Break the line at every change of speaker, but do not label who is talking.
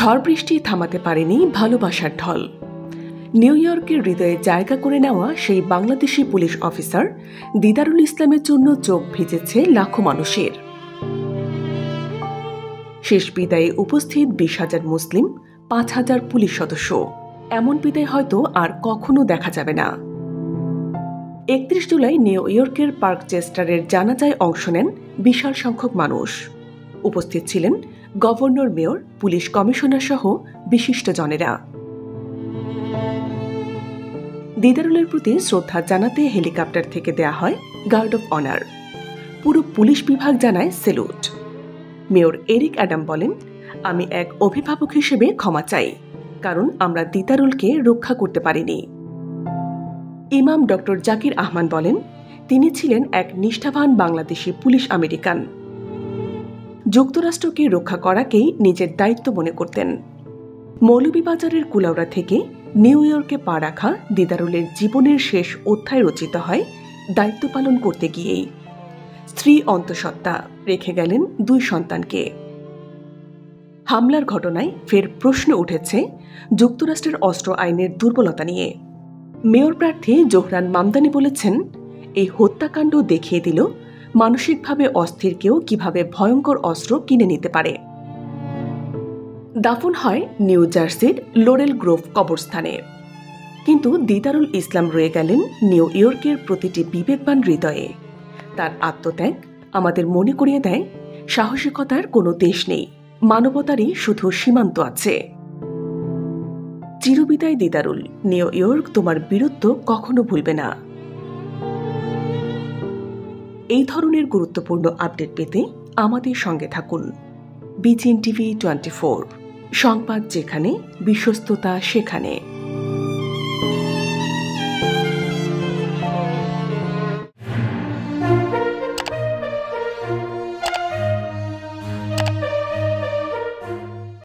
ঝড় বৃষ্টি থামাতে পারেনি ভালোবাসার ঢল। নিউ ইয়র্কের হৃদয়ে জায়গা করে নেওয়া সেই বাংলাদেশি পুলিশ অফিসার দিদারুল ইসলামের জন্য চোখ ভিজেছে লাখো মানুষের। শেষ বিদায়ে উপস্থিত 20,000 মুসলিম, 5,000 পুলিশ সদস্য। এমন বিদায় হয়তো আর কখনো দেখা যাবে না। 31 জুলাই নিউ ইয়র্কের পার্ক চেস্টারের জানাজায় অংশ নেন বিশাল সংখ্যক মানুষ। উপস্থিত ছিলেন গভর্নর, মেয়র, পুলিশ কমিশনার সহ বিশিষ্টজনেরা। দিদারুলের প্রতি শ্রদ্ধা জানাতে হেলিকপ্টার থেকে দেয়া হয় গার্ড অব অনার। পুরো পুলিশ বিভাগ জানায় সেলুট। মেয়র এরিক অ্যাডাম বলেন, আমি এক অভিভাবক হিসেবে ক্ষমা চাই, কারণ আমরা দিদারুলকে রক্ষা করতে পারিনি। ইমাম ডক্টর জাকির আহমান বলেন, তিনি ছিলেন এক নিষ্ঠাবান বাংলাদেশি পুলিশ আমেরিকান। যুক্তরাষ্ট্রকে রক্ষা করাকেই নিজের দায়িত্ব মনে করতেন। মৌলভীবাজারের কুলাউড়া থেকে নিউ ইয়র্কে পা রাখা দিদারুলের জীবনের শেষ অধ্যায় রচিত হয় দায়িত্ব পালন করতে গিয়েই। স্ত্রী অন্তঃসত্ত্বা রেখে গেলেন 2 সন্তানকে। হামলার ঘটনায় ফের প্রশ্ন উঠেছে যুক্তরাষ্ট্রের অস্ত্র আইনের দুর্বলতা নিয়ে। মেয়র প্রার্থী জোহরান মামদানি বলেছেন, এই হত্যাকাণ্ড দেখিয়ে দিল মানসিকভাবে অস্থির কেউ কিভাবে ভয়ঙ্কর অস্ত্র কিনে নিতে পারে। দাফন হয় নিউ জার্সির লোরেল গ্রোভ কবরস্থানে। কিন্তু দিদারুল ইসলাম রয়ে গেলেন নিউ ইয়র্কের প্রতিটি বিবেকবান হৃদয়ে। তার আত্মত্যাগ আমাদের মনে করিয়ে দেয়, সাহসিকতার কোনো দেশ নেই, মানবতারই শুধু সীমান্ত আছে। চিরবিদায় দিদারুল, নিউ ইয়র্ক তোমার বীরত্ব কখনো ভুলবে না। এই ধরনের গুরুত্বপূর্ণ আপডেট পেতে আমাদের সঙ্গে থাকুন। BGN TV 24, সংবাদ যেখানে, বিশ্বস্ততা সেখানে।